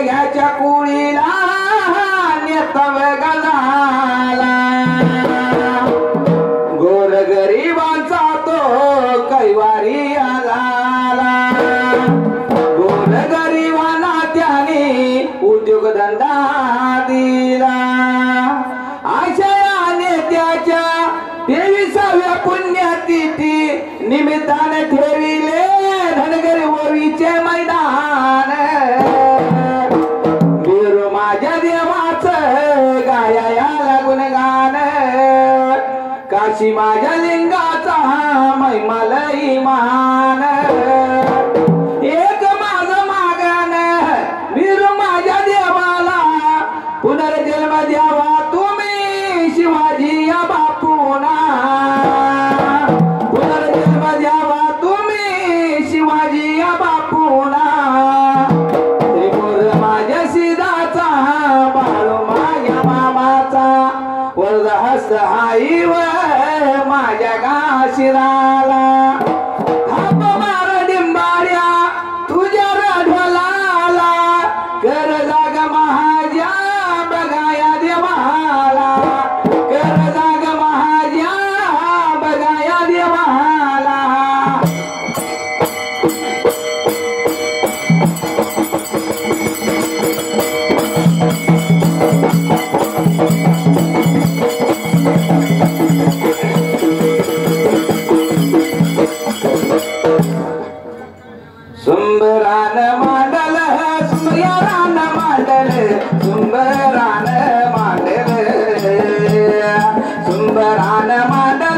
घ्याच्या कुळीला नेतव गजाला गोर गरिबांचा तो कैवारी आला गोर गरिबांना त्याने उद्योगधंदा दिला अशा नेत्याच्या 23व्या पुण्यतिथी निमित्ताने ठेविले धनगरी ओवीचे मैदान बिरू माझ्या देवाचं गाया गुणगान काशी माझ्या लिंगाचा महिमाल इमान एक माझं मागण बिरू माझ्या देवाला पुनर्जन्म द्यावा तुम्ही शिवाजी या बापूना पुनर्जन्म द्यावा तुम्ही शिवाजी या बापूना त्रिपुर माझ्या सिदाचा बाळू माझ्या मामाचा वरदहस्त हाईव माझ्या गाशिराला थाप मार डिंबाड्या तुझ्या रढोलाला कर जाग महाजा बघाया देवाला कर जाग महाजा बघाया देवाला सुंबरान मांडल सुंबरान मांडल सुंबरान मांडल सुंबरान मांडल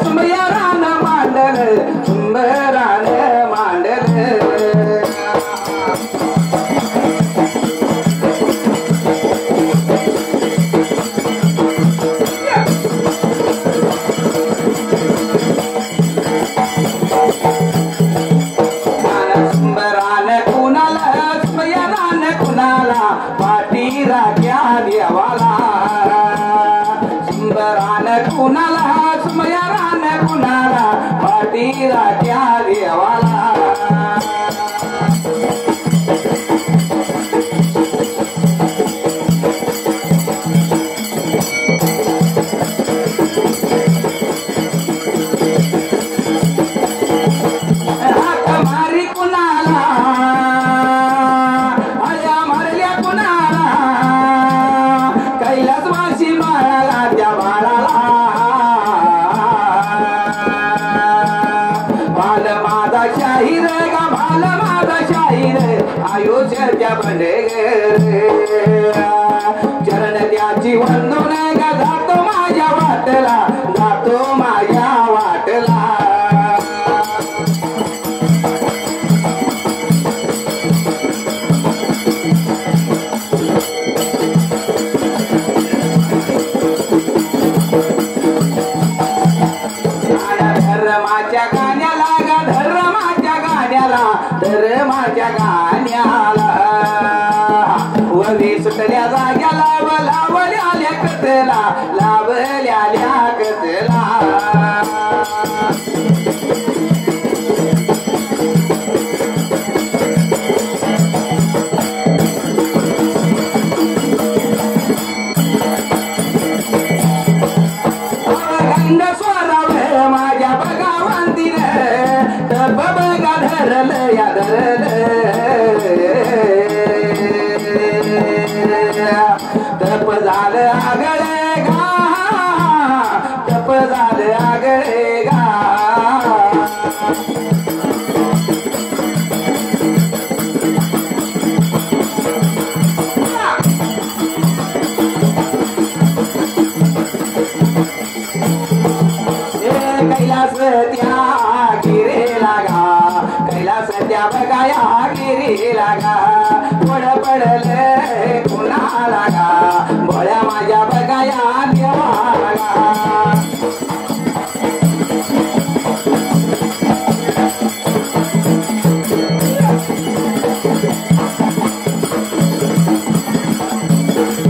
सुंबरान मांडल सुंबरान मांडल पाटी राख्या देवाला सुंदरान कुणाला सुमयारान कुणाला पाटी राख्या देवाला मारी कुणाला कैलासवासी माळाला त्या बाळाला बाल माझा शाहीर गा बाल माझा शाहीर आयुष्याच्या बंडे चरण त्याची वंदन गा जातो माझ्या वाटला जातो माझ्या वाटला धर्माच्या गाण्याला गा धर्माच्या गाण्याला धर्माच्या गाण्याला ववी सुटल्या जाग्याला लावल्या कथला लावल्या कथला माझ्या भगवंतीने तप बघा धरल या धरल तप झालं आगळे गा तप झालं आगळे गा कैलास त्या गिरे लागा कैलास त्या बघाया गिरी लागा पड पडले पुन्हा लागा भोळ्या माझ्या बघाया देवा लागा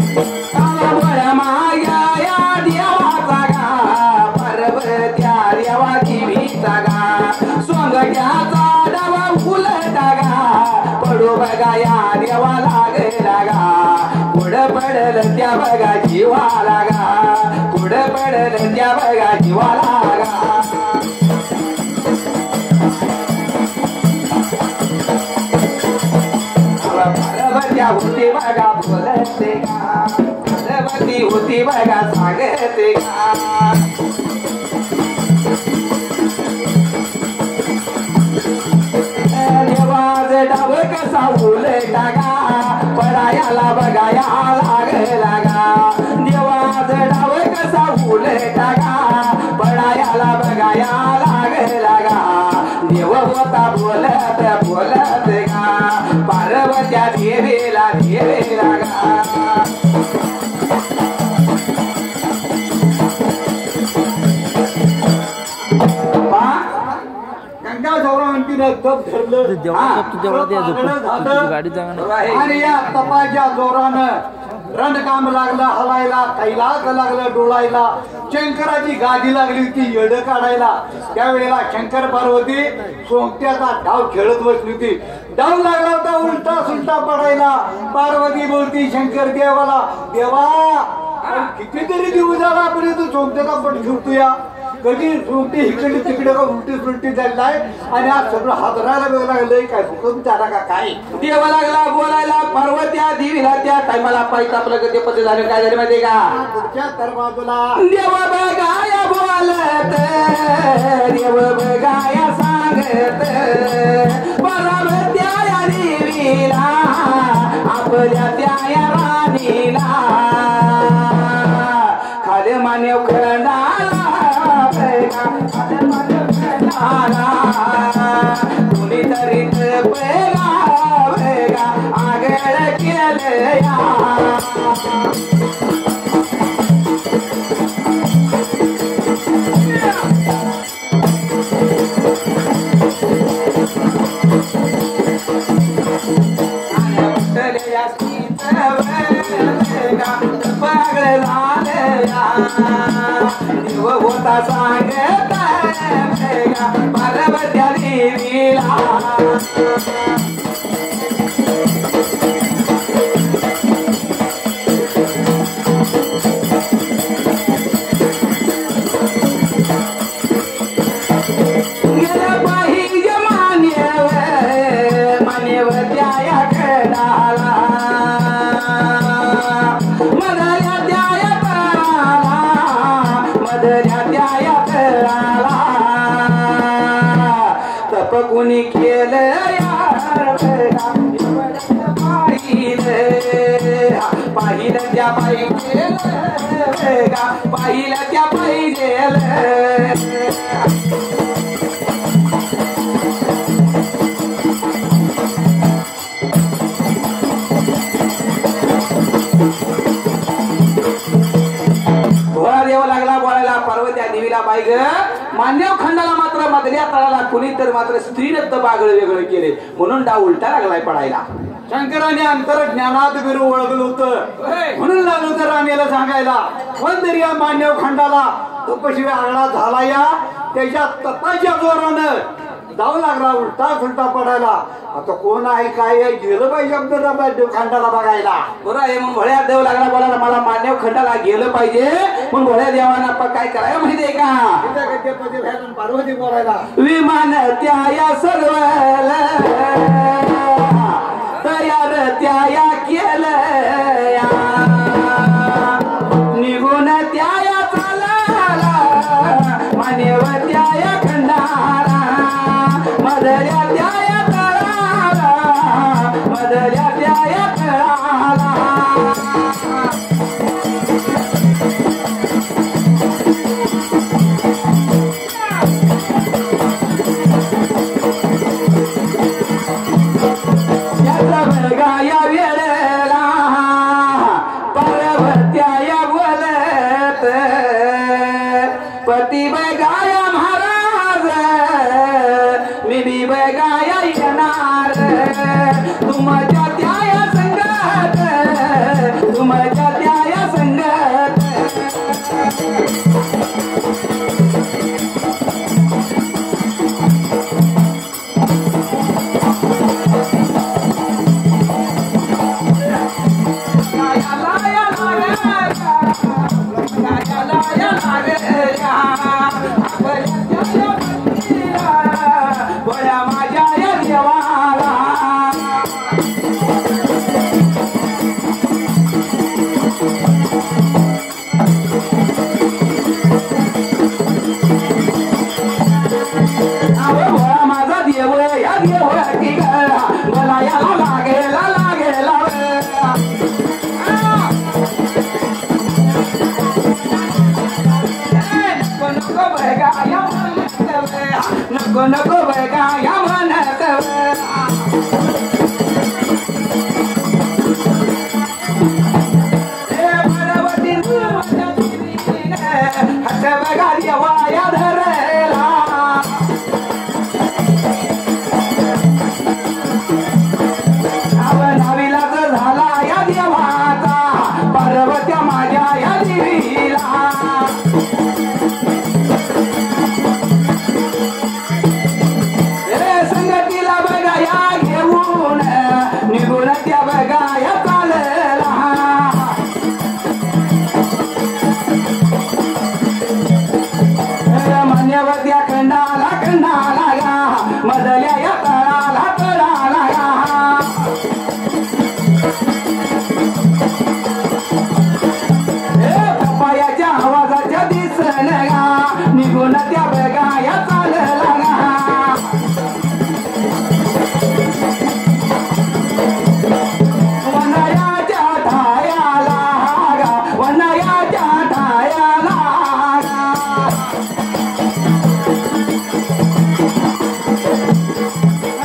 भोळ्या माझ्या या देवाचा गा पर्वत्या देवाची भीचा गा सोंगट्याचा डबा उलटा गा पडू बघा या देवा लागे पडल त्या बघा जीवाला गा कुठं पडल त्या बघा जीवाला गा पार्वत्या होती बघा बोलते गा पार्वती होती बघा सांगते गा देवाज डाव कसा उलटा गा पडायाला बघाया लागला गा देवाज डाव कसा उलटा गा पडायाला बघाया लागला गा देव होता बोलत बोलत गा पार्वत्या देवीला देवीला गा गाडी आणि या तपाच्या जोरानं रणकाम लागलं हलायला कैलास लागलं डोळायला शंकराची गादी लागली होती येड काढायला त्यावेळेला शंकर पार्वती सोंगट्याचा डाव खेळत बसली होती डाव लागला होता उलटा सुलटा पडायला पार्वती बोलती शंकर देवाला देवा कितीतरी दिवस झाला आपण तू सोंगट्याचा पट खेळतो या कधी सुलटी इकडे तिकडे का उलटी सुलटी झालाय आणि आज सगळं हातरायला वेळ लागलंय काय हुकम चारा का काय देवा लागला बोलायला पार्वत्या देवीला त्या टायमाला पाहिजे आपलं गती पद्धत झालं काय झालं माहितीये का पुढच्या तर बाजूला देवा बघाया बोलत देव बघाया सांगत पार्वत्या या देवीला आपल्या त्या राणीला खाली मान्यव खंडाला कुणीतरी बेगा आगळ केलं देव होता सांगत पार्वत्या देवीला गेल्या पाहिजे मान्यव त्या खडाला मधल्या त्या तळाला मधल्या त्या तळाला तप कुणी केलं यार पाहिलं त्या पाहिजे पाहिलं त्या पाहिजे देवा लागला बोलायला पार्वत्या देवीला बाई ग मान्यव खंडाला मात्र मधल्या तळाला कुणी तर मात्र स्त्रीनं बागळ वेगळं केले म्हणून डाव उलटा लागलाय पडायला शंकराने अंतर ज्ञानात बिरू ओळखलं होतं म्हणून लागलं होतं राणीला सांगायला पण तरी या मान्यव खंडाला तपशिवाय आगळा झाला या त्याच्या तपाच्या जोरानं जाऊ लागला उलटा सुलटा पडायला आता कोण आहे काय आहे गेलं पाहिजे मान्यव खंडाला बघायला बरं आहे मग भोळ्या देव लागला बोलायला मला मान्यव खंडाला गेलं पाहिजे मग भोळ्या देवाना काय करायला माहितीये का पार्वती बोलायला विमान त्या सर्व तयार त्या केलं निघून त्या चालला मान्यव त्या खंडाला मधल्या त्या तळाला मधल्या त्या तळाला नको नको बघा या म्हणत पार्वती हट बघा देवाया धरला नाविलाच झाला या देवाचा पार्वत्या माझ्या या देवीला संगतीला बघा या घेऊन निघून त्या बघा या चालला मान्यवत्या खंडाला खंडाला या मधल्या या तळाला तळाला या पप्पायाच्या आवाजाच्या दिसन या निघून त्या बघा या चालला वनयाच्या ठायाला वनयाच्या ठायाला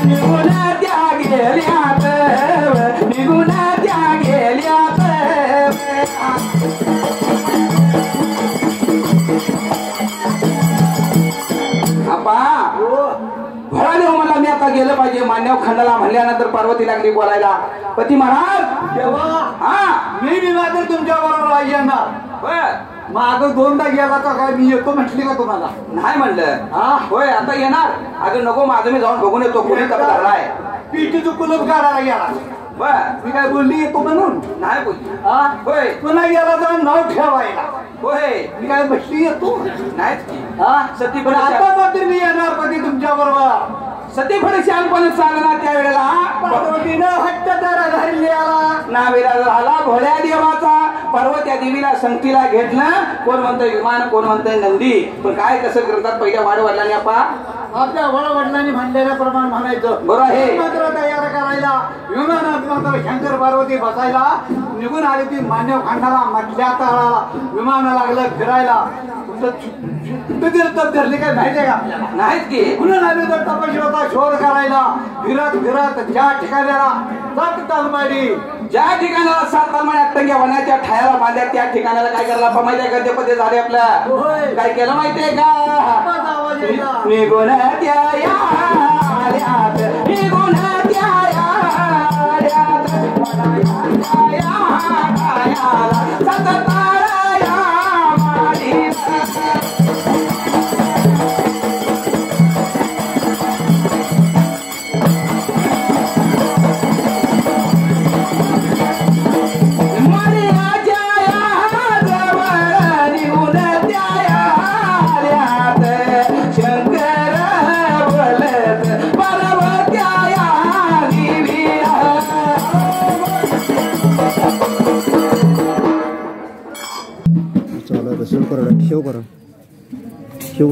निघून त्या गेल्यात निघून त्या गेल्यात आपा भराने मला मी आता गेलं पाहिजे मान्यव खंडाला म्हणल्यानंतर पार्वती लागली बोलायला पती महाराज हा मी मात्र तुमच्या बरोबर येणार माग दोनदा गेला का काय मी येतो म्हटली का तुम्हाला नाही म्हणलं हा होय आता येणार अगं नको माझं मी जाऊन बघून येतो कोणी धरलाय पीटीचं कुलप काढायला गेला बर मी काय बोलली येतो म्हणून नाही बोलली हा होय पुन्हा गेला तर नाव ठेवायला होय मी काय बसली येतो नाहीच की हा सती पण आता मात्र मी येणार कधी तुमच्या बरोबर सती फळे शानपणे चालणार त्यावेळेला पार्वतीनं हट्ट तर धरली आला नावेला झाला भोळ्या देवाचा पर्वत्या देवीला संगतीला घेतलं कोण म्हणतंय विमान कोण म्हणतंय नंदी पण काय कसं करतात पहिल्या वाढवडलाने आपा आपल्या वडिलांनी म्हणलेल्याप्रमाणे म्हणायचं बरोबर आहे मात्र तयार करायला विमानात मात्र शंकर पार्वती बसायला निघून आली ती मान्यव खंडाला मधल्या तळाला विमान लागलं फिरायला धरली काय माहितीये का आपल्याला नाहीत की म्हणून आम्ही तर तपशिवाचा शोध करायला फिरत फिरत ज्या ठिकाणाला जात तलमाडी ज्या ठिकाणाला 7 तलमाड्या टंग्या वनाच्या ठायाला बांधल्या त्या ठिकाणाला काय करला आपण माहितीये का गणपती झाले आपल्या काय केलं माहितीये का निघून त्या याल्यात निघून त्या याल्यात सतताळया माडी चला तो शुरू करो